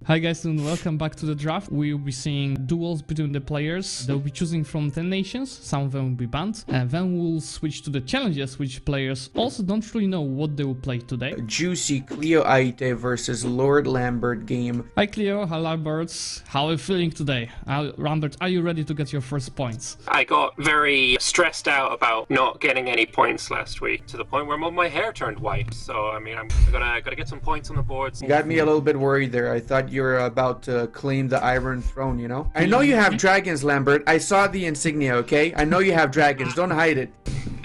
Hi guys and welcome back to the draft. We will be seeing duels between the players. They'll be choosing from 10 nations, some of them will be banned, and then we'll switch to the challenges, which players also don't really know what they will play today. Juicy Cleo Aite versus Lord Lambert game. Hi Cleo, hi Lambert, how are you feeling today? Lambert, are you ready to get your first points? I got very stressed out about not getting any points last week, to the point where my hair turned white. So I mean, I'm gotta get some points on the boards. You got me a little bit worried there. I thought you were about to claim the Iron Throne, you know? I know you have dragons, Lambert. I saw the insignia, okay? I know you have dragons. Don't hide it.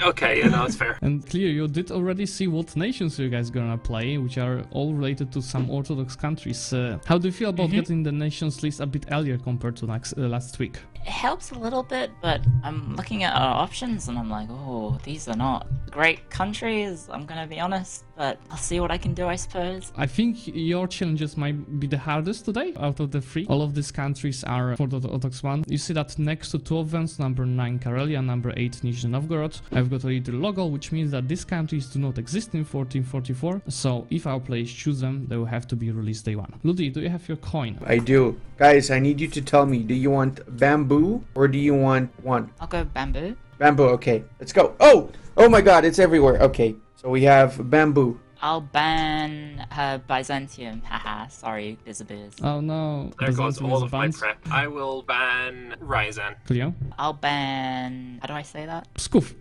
Okay, yeah, no, it's fair. And Cleo, you did already see what nations you guys gonna play, which are all related to some Orthodox countries. How do you feel about getting the nations list a bit earlier compared to last week? It helps a little bit, but I'm looking at our options and I'm like, oh, these are not great countries, I'm gonna be honest, but I'll see what I can do, I suppose. I think your challenges might be the hardest today out of the three. All of these countries are for the Orthodox one. You see that next to two of them, number 9 Karelia, number 8 Nizhny Novgorod, I've got a little logo, which means that these countries do not exist in 1444. So if our players choose them, they will have to be released day one. Ludi, do you have your coin? I do. Guys, I need you to tell me, do you want bamboo or do you want one? I'll go bamboo. Bamboo, okay. Let's go. Oh my god, it's everywhere. Okay, so we have bamboo. I'll ban Byzantium. Haha, sorry, Biz. Oh no. There goes all of my banned. prep. I will ban Ryazan. Cleo? I'll ban... how do I say that? Pskov.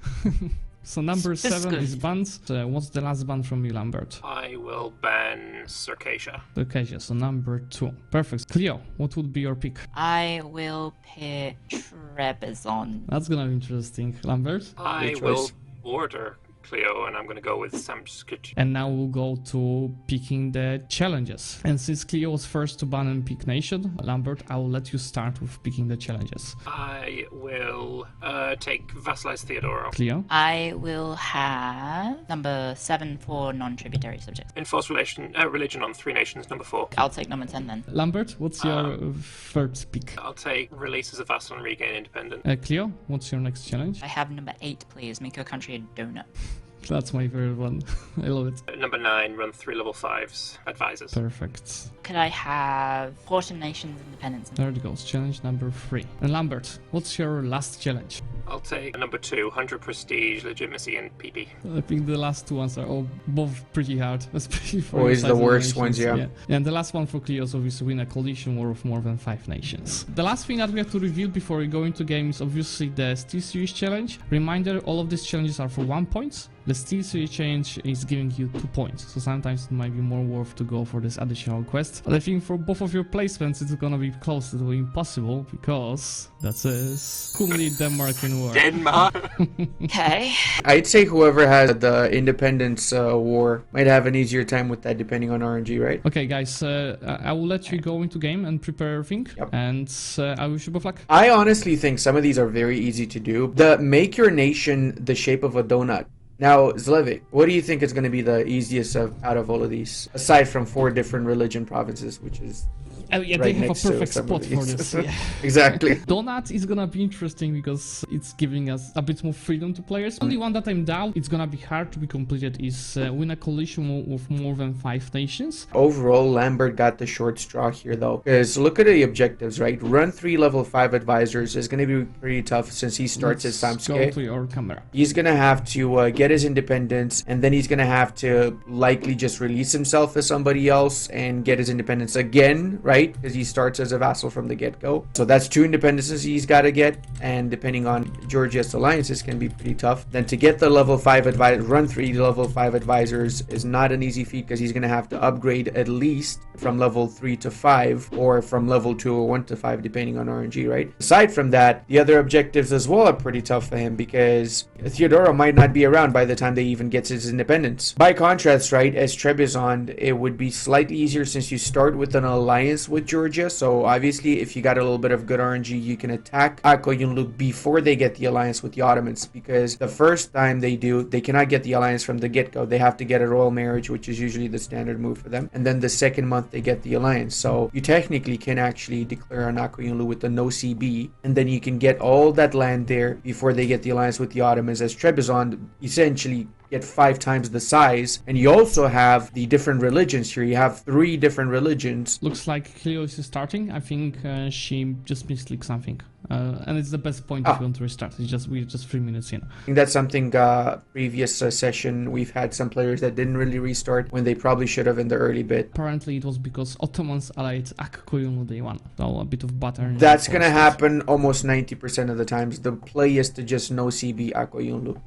So number 7 Pskov. is banned. What's the last ban from you, Lambert? I will ban Circassia. Okay, so number 2. Perfect. Cleo, what would be your pick? I will pick Trebizond. That's gonna be interesting. Lambert? I Good will choice. border Cleo, and I'm gonna go with Samskut. And now we'll go to picking the challenges. And since Cleo was first to ban and pick nation, Lambert, I will let you start with picking the challenges. I will take Vassalize Theodoro. Cleo? I will have number 7 for non-tributary subjects. Enforce religion on 3 nations, number 4. I'll take number 10 then. Lambert, what's your third pick? I'll take Release as a Vassal and Regain Independence. Cleo, what's your next challenge? I have number 8, please. Make your country a donut. That's my favorite one. I love it. Number 9, run 3 level 5s, Advisors. Perfect. Could I have Portion Nations Independence? There it goes. Challenge number 3. And Lambert, what's your last challenge? I'll take number 2, 100 Prestige, Legitimacy, and PP. I think the last two ones are all both pretty hard, especially for Always the the size of worst nations. ones, yeah. And the last one for Cleo is obviously win a coalition war of more than 5 nations. The last thing that we have to reveal before we go into game is obviously the Steelseries challenge. Reminder, all of these challenges are for 1 point. The Steelseries challenge is giving you 2 points, so sometimes it might be more worth to go for this additional quest. But I think for both of your placements, it's gonna be close to impossible, because that is cunning Denmark-in war. Denmark! Okay. I'd say whoever has the Independence War might have an easier time with that depending on RNG, right? Okay, guys, I will let you go into game and prepare everything, Yep. and I wish you both luck. I honestly think some of these are very easy to do. Make your nation the shape of a donut. Now, Zlevik, what do you think is going to be the easiest out of all of these? Aside from 4 different religion provinces, which is Yeah, right they have a next to perfect some spot of for these. this. Yeah. Exactly. Donut is gonna be interesting because it's giving us a bit more freedom to players. Only one that I'm down, it's gonna be hard to be completed, is win a coalition with more than 5 nations. Overall, Lambert got the short straw here, though. Because look at the objectives, right? Run 3 level 5 advisors is going to be pretty tough since he starts his Let's go Samske. to your camera. He's going to have to get his independence, and then he's going to have to likely just release himself as somebody else and get his independence again, right? Because he starts as a vassal from the get-go. So that's 2 independences he's got to get, and depending on Georgia's alliances can be pretty tough. Then to get the level 5 run 3 level 5 advisors is not an easy feat, because he's going to have to upgrade at least from level 3 to 5, or from level 2 or 1 to 5 depending on RNG, right? Aside from that, the other objectives as well are pretty tough for him, because Theodoro might not be around by the time they even gets his independence. By contrast, right, as Trebizond, it would be slightly easier since you start with an alliance with Georgia. So obviously, if you got a little bit of good RNG, you can attack Akoyunlu before they get the alliance with the Ottomans, because the first time they do, they cannot get the alliance from the get-go. They have to get a royal marriage, which is usually the standard move for them. And then the second month they get the alliance. So you technically can actually declare an Akoyunlu with the no CB, and then you can get all that land there before they get the alliance with the Ottomans, as Trebizond essentially get 5 times the size. And you also have the different religions here. You have 3 different religions. Looks like Cleo is starting. I think she just misclicked something. And it's the best point if you want to restart. We're just 3 minutes in. I think that's something previous session we've had some players that didn't really restart when they probably should have in the early bit. Apparently it was because Ottomans allied Akkoyunlu day one. So a bit of butter. That's gonna happen almost 90% of the times. The play is to just no CB Akkoyunlu.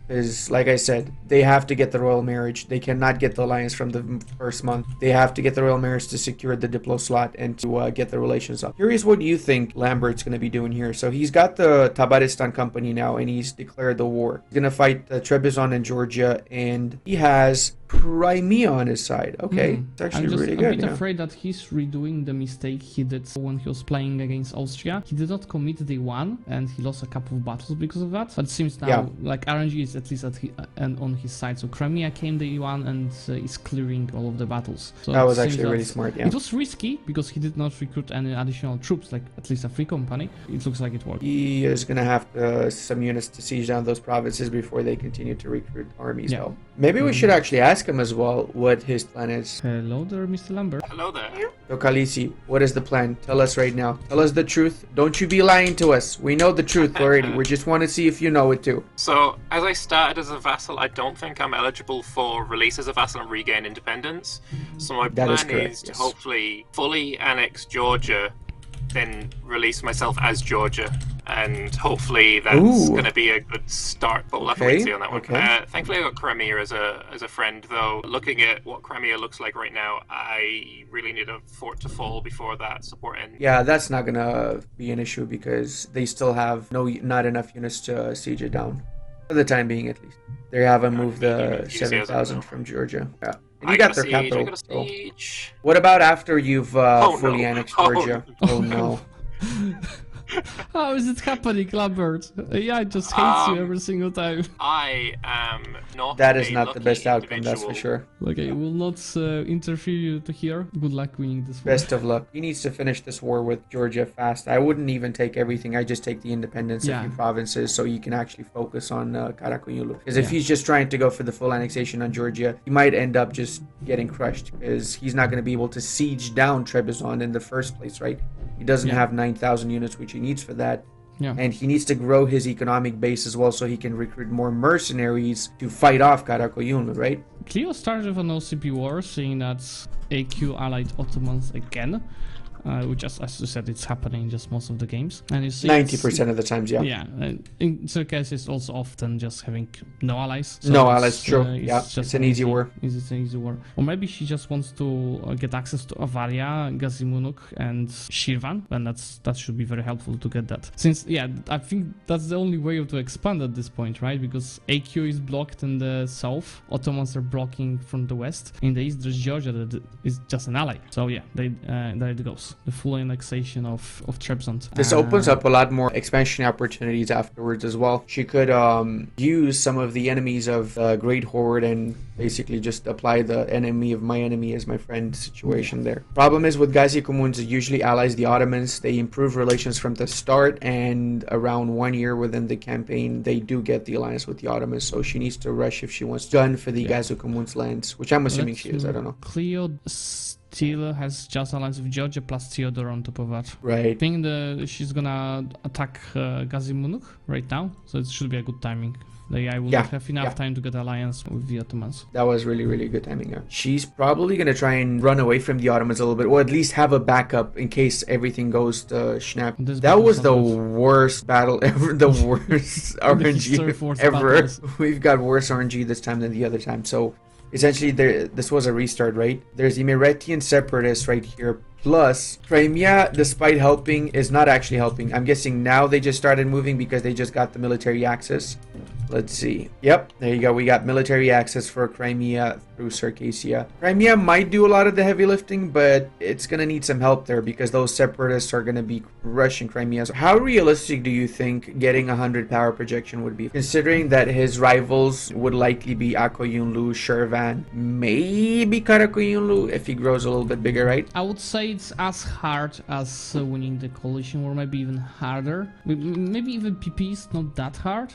Because, like I said, they have to get the royal marriage. They cannot get the alliance from the first month. They have to get the royal marriage to secure the Diplo slot and to get the relations up. Curious what you think Lambert's going to be doing here. So he's got the Tabaristan company now, and he's declared the war. He's going to fight Trebizond in Georgia, and he has Crimea on his side. Okay, it's actually really good. I'm a bit afraid that he's redoing the mistake he did when he was playing against Austria. He did not commit day one, and he lost a couple of battles because of that. But it seems now like RNG is at least and on his side. So Crimea came day one and is clearing all of the battles. So that was actually really smart. Yeah, it was risky because he did not recruit any additional troops, like at least a free company. It looks like it worked. He is gonna have some units to siege down those provinces before they continue to recruit armies. Yeah. Though maybe we should actually ask him as well what his plan is. Hello there, Mr. Lambert. Hello there. So Khaleesi, what is the plan? Tell us right now. Tell us the truth. Don't you be lying to us. We know the truth already. We just want to see if you know it too. So, as I started as a vassal, I don't think I'm eligible for release as a vassal and regain independence. So my plan is to hopefully fully annex Georgia, then release myself as Georgia. And hopefully that's going to be a good start, but we'll have to wait and see on that one. Thankfully I got Crimea as a friend, though. Looking at what Crimea looks like right now, I really need a fort to fall before that support ends. Yeah, that's not going to be an issue because they still have not enough units to siege it down. For the time being, at least. They haven't moved the 7,000 from Georgia. Yeah. And you got their capital. So. What about after you've fully annexed Georgia? Oh no. How is it happening, Lambert? AI just hates you every single time. I am not. That is not the best outcome, that's for sure. Okay, we'll not interfere to here. Good luck winning this war. Best of luck. He needs to finish this war with Georgia fast. I wouldn't even take everything. I just take the independence of few provinces so you can actually focus on Karakoyunlu. Because if he's just trying to go for the full annexation on Georgia, he might end up just getting crushed because he's not going to be able to siege down Trebizond in the first place, right? He doesn't have 9,000 units, which he needs for that. Yeah. And he needs to grow his economic base as well so he can recruit more mercenaries to fight off Karakoyunlu, right? Cleo started with an OCP war, saying that AQ allied Ottomans again. Which, as you said, it's happening just most of the games. And you see 90% of the times, yeah. Yeah, in some cases, it's also often just having no allies. So no allies, true. It's an easy war. It's an easy war. Or maybe she just wants to get access to Avaria, Gazimunuk, and Shirvan, and that should be very helpful to get that. Since, I think that's the only way to expand at this point, right? Because AQ is blocked in the south, Ottomans are blocking from the west. In the east, there's Georgia that is just an ally. So there it goes. The full annexation of Trebizond. This opens up a lot more expansion opportunities afterwards as well. She could use some of the enemies of Great Horde and basically just apply the enemy of my enemy as my friend situation there. Problem is with Gazi Comuns, it usually allies the Ottomans. They improve relations from the start, and around 1 year within the campaign, they do get the alliance with the Ottomans. So she needs to rush if she wants gun for the Gazi Comuns lands, which I'm assuming she is. I don't know. Cleo still has just alliance with Georgia plus Theodore on top of that. Right. I think she's gonna attack Gazimunuk right now, so it should be a good timing. The AI will not have enough time to get alliance with the Ottomans. That was really, really good timing. Yeah. She's probably going to try and run away from the Ottomans a little bit, or at least have a backup in case everything goes to snap. That was the worst battle ever, the worst RNG ever. We've got worse RNG this time than the other time. So essentially, this was a restart, right? There's the Emiratian separatists right here. Plus, Crimea, despite helping, is not actually helping. I'm guessing now they just started moving because they just got the military access. Let's see. Yep, there you go. We got military access for Crimea through Circassia. Crimea might do a lot of the heavy lifting, but it's going to need some help there because those separatists are going to be crushing Crimea. So how realistic do you think getting 100 power projection would be? Considering that his rivals would likely be Akkoyunlu, Shirvan, maybe Karakoyunlu if he grows a little bit bigger, right? I would say it's as hard as winning the coalition war, maybe even harder. Maybe even PP is not that hard.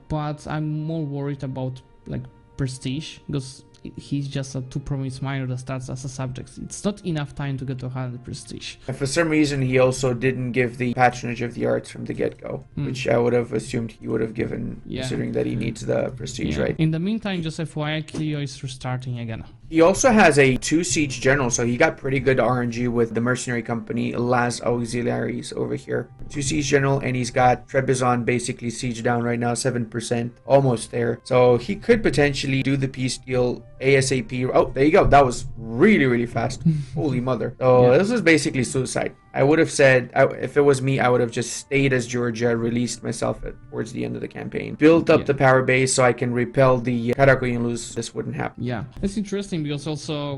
But I'm more worried about like prestige because he's just a 2 province minor that starts as a subject. It's not enough time to get to 100 prestige. And for some reason, he also didn't give the patronage of the arts from the get-go, which I would have assumed he would have given, considering that he needs the prestige, right? In the meantime, just FYI, Cleo is restarting again. He also has a 2 siege general, so he got pretty good RNG with the mercenary company Las Auxiliaries over here. 2 siege general, and he's got Trebizond basically siege down right now, 7%, almost there. So he could potentially do the peace deal ASAP. Oh, there you go. That was really, really fast. Holy mother. So this was basically suicide. I would have said, if it was me, I would have just stayed as Georgia, released myself towards the end of the campaign, built up the power base so I can repel the Karakoyunlus. This wouldn't happen. Yeah, it's interesting because also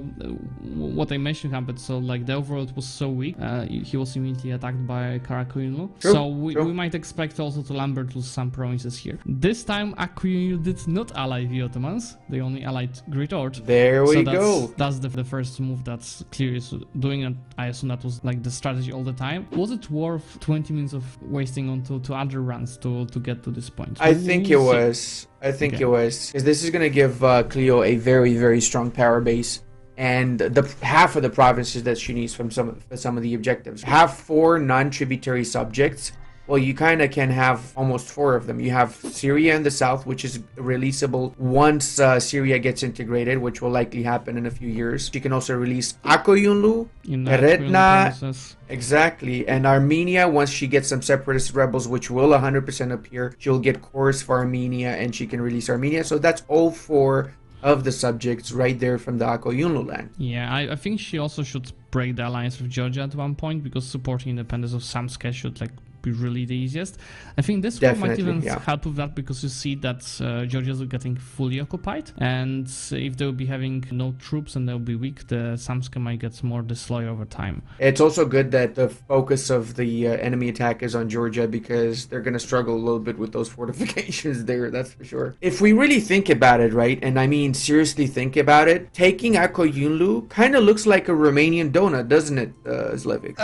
what I mentioned happened. So like the overworld was so weak, he was immediately attacked by Karakoyunlu. So we might expect also to Lambert lose some provinces here. This time Akuyunlu did not ally the Ottomans. They only allied Great Ord. There we go. That's the first move that's clearly doing, and I assume that was like the strategy all the time. Was it worth 20 minutes of wasting onto other runs to get to this point? I think it was. I think it was. Because this is going to give Cleo a very, very strong power base. And the half of the provinces that she needs from some of the objectives. Have 4 non-tributary subjects. Well, you kind of can have almost 4 of them. You have Syria in the south, which is releasable once Syria gets integrated, which will likely happen in a few years. You can also release Akoyunlu, Eretna, exactly, and Armenia once she gets some separatist rebels, which will 100% appear. She'll get cores for Armenia, and she can release Armenia. So that's all 4 of the subjects right there from the Akoyunlu land. Yeah, I think she also should break the alliance with Georgia at one point, because supporting independence of Samska should like be really the easiest. I think this one might even help with that, because you see that Georgia is getting fully occupied, and if they'll be having no troops and they'll be weak, the Samska might get more disloyal over time. It's also good that the focus of the enemy attack is on Georgia, because they're going to struggle a little bit with those fortifications there, that's for sure. If we really think about it, right, and I mean seriously think about it, taking Akoyunlu kind of looks like a Romanian donut, doesn't it, Zlevik?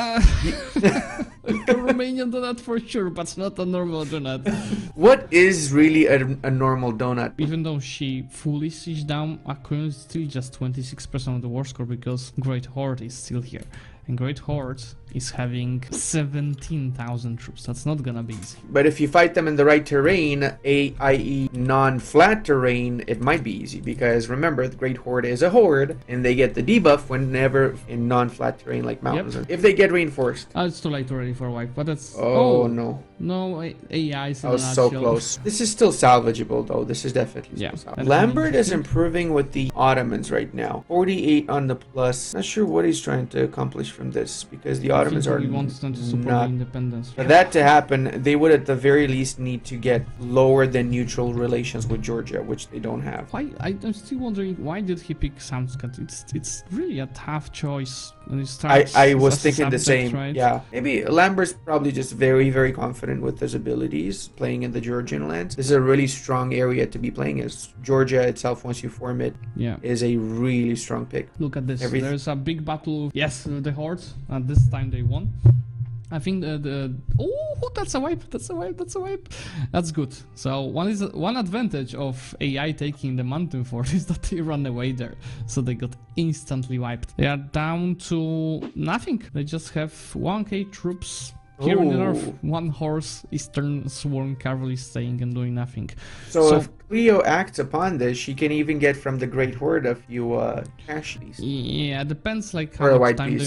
A Romanian donut for sure, but not a normal donut. What is really a normal donut? Even though she fully sieged down, Akoyunlu is still just 26% of the war score, because Great Horde is still here. And Great Horde is having 17,000 troops. That's not gonna be easy. But if you fight them in the right terrain, i.e. non-flat terrain, it might be easy. Because remember, the Great Horde is a horde, and they get the debuff whenever in non-flat terrain like mountains. If they get reinforced. It's too late already for a wipe, but that's... Oh no. No, AI is I was so close. This is still salvageable though. This is definitely still salvageable. Lambert is improving with the Ottomans right now. 48 on the plus. Not sure what he's trying to accomplish from this, because the Ottomans are wants them to support the independence. For that to happen, they would at the very least need to get lower than neutral relations with Georgia, which they don't have. Why? I'm still wondering, why did he pick Samskat? It's really a tough choice. When it starts, I was thinking the same. Right? Yeah, maybe Lambert's probably just very, very confident with his abilities playing in the Georgian lands. This is a really strong area to be playing. As Georgia itself, once you form it, is a really strong pick. Look at this. There's a big battle. Yes, the hordes. And this time they won. I think oh, that's a wipe. That's good. So one advantage of AI taking the mountain fort is that they run away there, so they got instantly wiped. They are down to nothing. They just have 1k troops here in the north, 1 horse, Eastern Sworn Cavalry staying and doing nothing. So if Cleo acts upon this, she can even get from the Great Horde a few cash pieces. Yeah, depends like how much time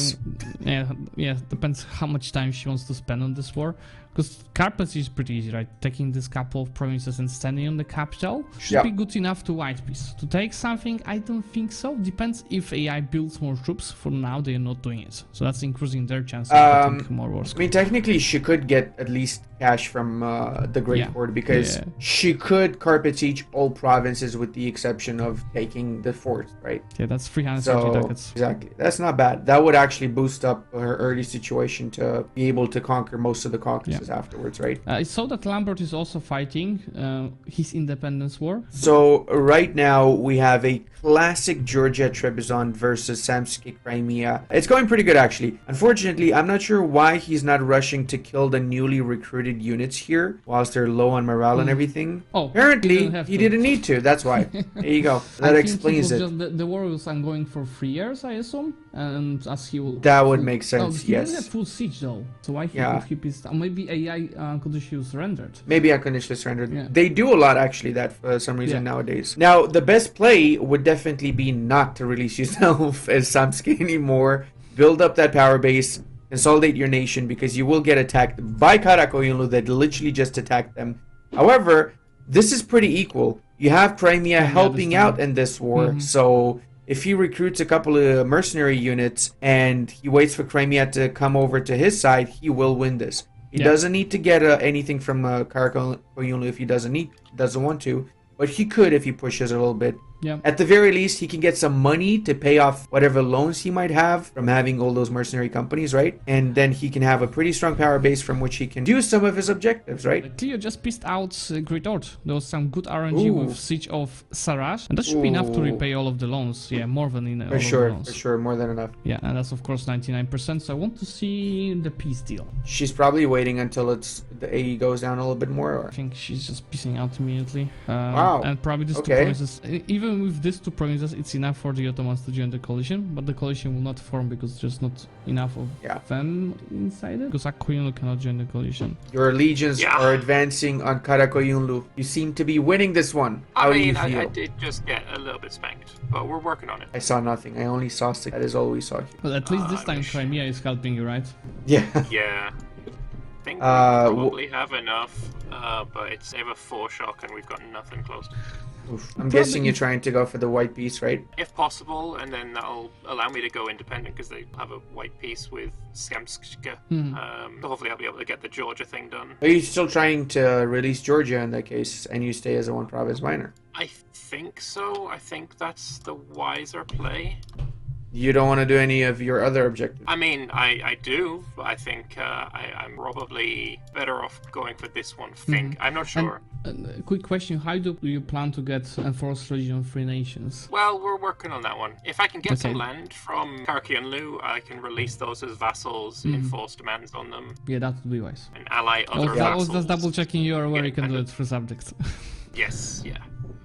depends how much time she wants to spend on this war. Because Carpets is pretty easy, right? Taking this couple of provinces and standing on the capital should be good enough to white piece. To take something, I don't think so. Depends if AI builds more troops. For now, they are not doing it. So that's increasing their chances of getting more wars. I mean, technically, she could get at least cash from the Great Horde, because she could carpet siege all provinces with the exception of taking the fort, right? Yeah, that's 330 ducats. Exactly. That's not bad. That would actually boost up her early situation to be able to conquer most of the Caucasus afterwards, right? I saw that Lambert is also fighting his independence war. So right now we have a classic Georgia Trebizond versus Samski Crimea. It's going pretty good, actually. Unfortunately, I'm not sure why he's not rushing to kill the newly recruited units here whilst they're low on morale and everything. Oh, apparently he didn't need to. That's why. There you go. That explains it. Just the war was ongoing for 3 years, I assume, and as he will. That would make sense. He yes. didn't have full siege though, so why he would keep his? Maybe AI conditionally surrendered. Maybe unconditionally surrendered. Yeah. They do a lot actually that for some reason nowadays. Now the best play would definitely be not to release yourself as Samski anymore. Build up that power base. Consolidate your nation because you will get attacked by Karakoyunlu that literally just attacked them. However, this is pretty equal. You have Crimea helping out in this war, so if he recruits a couple of mercenary units and he waits for Crimea to come over to his side, he will win this. He doesn't need to get anything from Karakoyunlu if he doesn't want to, but he could if he pushes a little bit. Yeah. At the very least, he can get some money to pay off whatever loans he might have from having all those mercenary companies, right? And then he can have a pretty strong power base from which he can do some of his objectives, right? Cleo just pissed out Great Ord. There was some good RNG with Siege of Saraj, and that should be enough to repay all of the loans. Yeah, more than enough. For sure, more than enough. Yeah, and that's of course 99%, so I want to see the peace deal. She's probably waiting until the AE goes down a little bit more, or? I think she's just pissing out immediately. Wow. And probably these 2 provinces, even with these 2 provinces, it's enough for the Ottomans to join the coalition, but the coalition will not form because there's not enough of them inside it. Because Karakoyunlu cannot join the coalition. Your legions are advancing on Karakoyunlu. You seem to be winning this one. How do you feel? I did just get a little bit spanked, but we're working on it. I saw nothing. I only saw 6. That is all we saw here. But at least this time Crimea is helping you, right? Yeah. Yeah. I think we probably have enough, but they have a 4 shock and we've got nothing close. I'm guessing you're trying to go for the white piece, right? If possible, and then that'll allow me to go independent because they have a white piece with Skamska. So hopefully I'll be able to get the Georgia thing done. Are you still trying to release Georgia in that case, and you stay as a 1 province minor? I think so. I think that's the wiser play. You don't want to do any of your other objectives? I mean, I do, but I think I'm probably better off going for this one. I'm not sure. And quick question, how do you plan to get enforced religion of 3 nations? Well, we're working on that one. If I can get some land from Karakoyunlu, I can release those as vassals, enforce demands on them. Yeah, that would be wise. And ally other vassals. I was just double checking you are aware you can do it through subjects. Yes, yeah.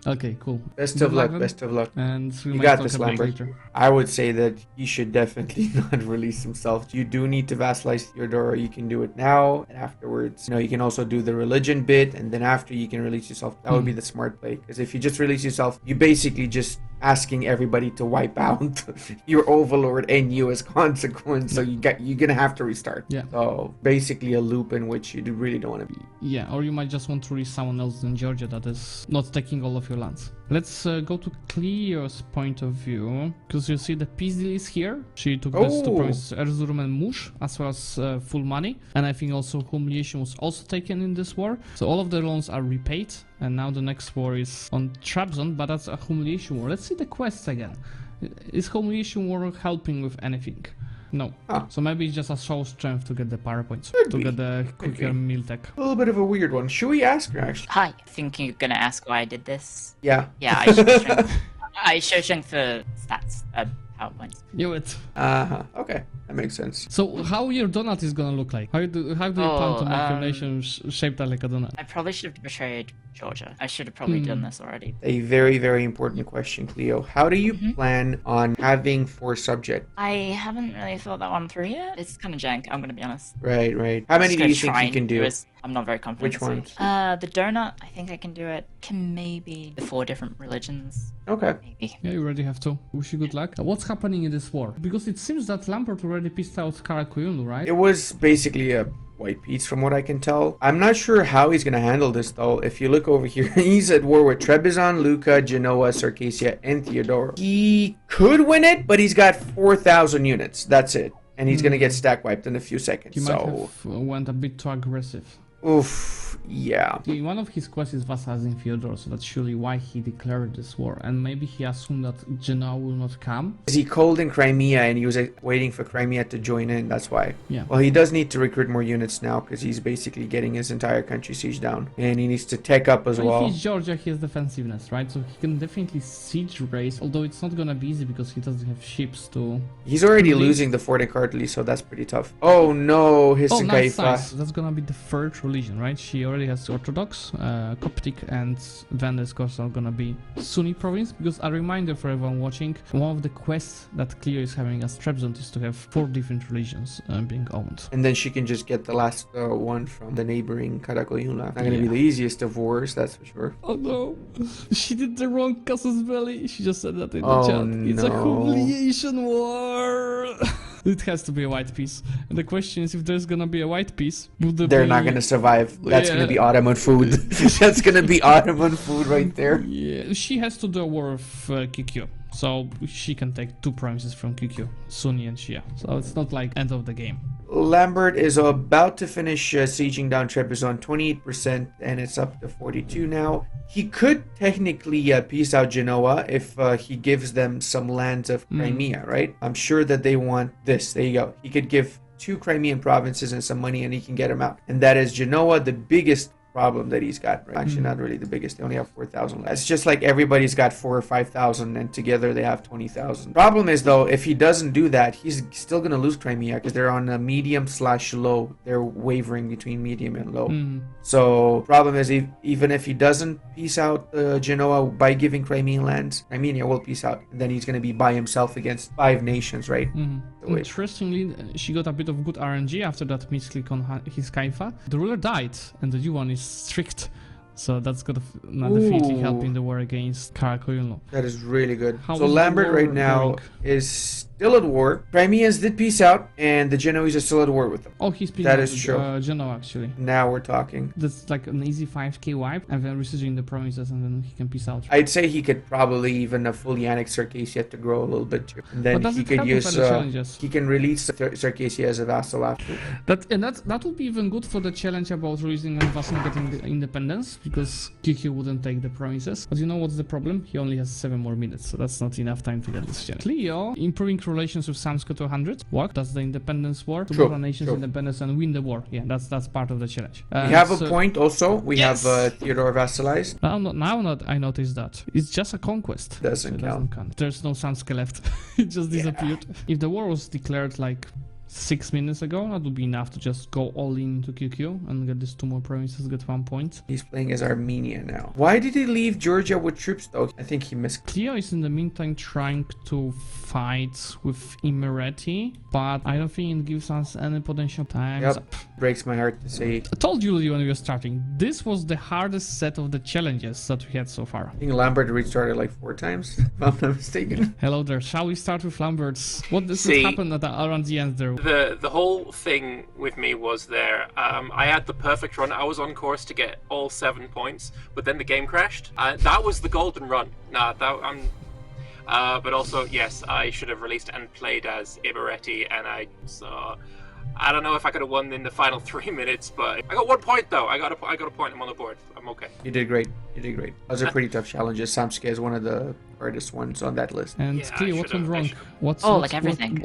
Okay, cool. Best of luck, best of luck. And you got this, Lambert. I would say that he should definitely not release himself. You do need to vassalize Theodora. You can do it now and afterwards. You can also do the religion bit, and then after you can release yourself. That would be the smart play. Because if you just release yourself, you basically just asking everybody to wipe out your overlord and you as consequence. So you're gonna have to restart. Yeah. So basically a loop in which you really don't want to be. Yeah, or you might just want to release someone else in Georgia that is not taking all of your lands. Let's go to Cleo's point of view, because you see the peace deal is here. She took these 2 provinces, Erzurum and Mush, as well as full money. And I think also humiliation was also taken in this war. So all of the loans are repaid. And now the next war is on Trabzon, but that's a humiliation war. Let's see the quests again. Is humiliation war helping with anything? No. So maybe it's just a show of strength to get the power points, to get the quicker meal tech. A little bit of a weird one. Should we ask her actually? Hi, I think you're gonna ask why I did this. Yeah. Yeah, I show strength. I show strength for stats, PowerPoints. Knew it. Okay, that makes sense. So how your donut is gonna look like? How do you plan to make your nation shaped like a donut? I probably should have betrayed Georgia. I should have probably done this already. A very, very important question, Cleo. How do you plan on having 4 subjects? I haven't really thought that one through yet. It's kind of jank, I'm gonna be honest. Right. How many do you think you can do? I'm not very confident. Which ones? The donut, I think I can do it. Can maybe the 4 different religions. Okay. Maybe. Yeah, you already have 2. Wish you good luck. What's happening in this war? Because it seems that Lambert already pissed out Karakoyunlu, right? It was basically a white piece from what I can tell. I'm not sure how he's going to handle this though. If you look over here, he's at war with Trebizond, Lucca, Genoa, Circassia, and Theodora. He could win it, but he's got 4,000 units. That's it. And he's going to get stack wiped in a few seconds. He might have went a bit too aggressive. Oof. Yeah. One of his quests is vassalizing Fyodor, so that's surely why he declared this war. And maybe he assumed that Genoa will not come. Is he cold in Crimea and he was waiting for Crimea to join in? That's why. Yeah. Well, he does need to recruit more units now because he's basically getting his entire country siege down. And he needs to tech up as well. If he's Georgia, he has defensiveness, right? So he can definitely siege race, although it's not gonna be easy because he doesn't have ships to... He's already losing the fort in Kartli, so that's pretty tough. Oh no, his nice. That's gonna be the third religion, right? She already has Orthodox, Coptic, and then of course are gonna be Sunni province. Because a reminder for everyone watching, one of the quests that Cleo is having as Trebizond is to have 4 different religions being owned. And then she can just get the last one from the neighboring Karakoyunlu. Not gonna be the easiest of wars, that's for sure. Oh no, she did the wrong casus belli. She just said that in the chat. It's a humiliation war. It has to be a white piece. And the question is, if there's gonna be a white piece, they're not gonna survive. That's gonna be Ottoman food. That's gonna be Ottoman food right there. Yeah, she has to do a war of QQ. So she can take 2 provinces from QQ, Sunni and Shia. So it's not like end of the game. Lambert is about to finish sieging down Trebizond, 28%, and it's up to 42 now. He could technically peace out Genoa if he gives them some lands of Crimea, right? I'm sure that they want this. There you go. He could give 2 Crimean provinces and some money, and he can get them out. And that is Genoa, the biggest problem that he's got. Right? Actually, not really the biggest. They only have 4,000. It's just like everybody's got 4,000 or 5,000, and together they have 20,000. Problem is though, if he doesn't do that, he's still gonna lose Crimea because they're on a medium/low. They're wavering between medium and low. So problem is, even if he doesn't peace out Genoa by giving Crimean lands, Crimea will peace out, and then he's gonna be by himself against 5 nations, right? Interestingly, she got a bit of good RNG after that misclick on his Kaifa. The ruler died, and the new one is strict. So that's gonna definitely help in the war against Karakoyunlu. That is really good. So Lambert right now is still at war. Crimeans did peace out, and the Genoese are still at war with them. Oh, he's peace that out is with true. Genoa, actually. Now we're talking. That's like an easy 5k wipe, and then resieging the provinces, and then he can peace out. I'd say he could probably even fully annex Circassia to grow a little bit too. And then he could use he can release Circassia as a vassal after. That would be even good for the challenge about releasing a vassal and getting the independence, because QQ wouldn't take the provinces. But you know what's the problem? He only has 7 more minutes, so that's not enough time to get this challenge. Cleo, improving relations with Samsko to 100. What? That's the independence war. To both nations independence and win the war. Yeah, that's part of the challenge. We have a point also. We have Theodore vassalized. Now I noticed that. It's just a conquest. Doesn't count. There's no Samsko left. It just disappeared. If the war was declared like 6 minutes ago, that would be enough to just go all into QQ and get these 2 more provinces, get 1 point. He's playing as Armenia now. Why did he leave Georgia with troops though? I think he missed. Cleo is in the meantime trying to fight with Imereti, but I don't think it gives us any potential time. Yep. Breaks my heart to say. I told you when we were starting, this was the hardest set of the challenges that we had so far. I think Lambert restarted like 4 times, if I'm not mistaken. Hello there. Shall we start with Lambert's? What happened around the end there? The whole thing with me was there. I had the perfect run. I was on course to get all 7 points, but then the game crashed. That was the golden run. But also, yes, I should have released and played as Imereti, and I don't know if I could have won in the final 3 minutes, but I got 1 point though. I got a point. I'm on the board. I'm okay. You did great. Those are pretty tough challenges. Samske is one of the hardest ones on that list. And Cleo, what went wrong? Everything.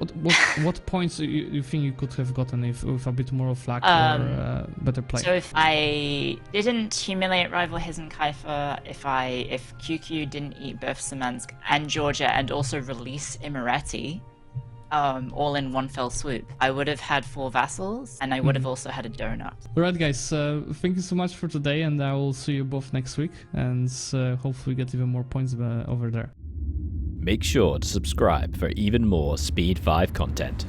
What points you think you could have gotten with a bit more of luck or better play? So if I didn't humiliate rival Hizen Kaifa, if QQ didn't eat both Samansk and Georgia and also release Imereti, all in one fell swoop, I would have had 4 vassals, and I would have also had a donut. Alright guys, thank you so much for today, and I will see you both next week, and hopefully get even more points over there. Make sure to subscribe for even more Speed 5 content.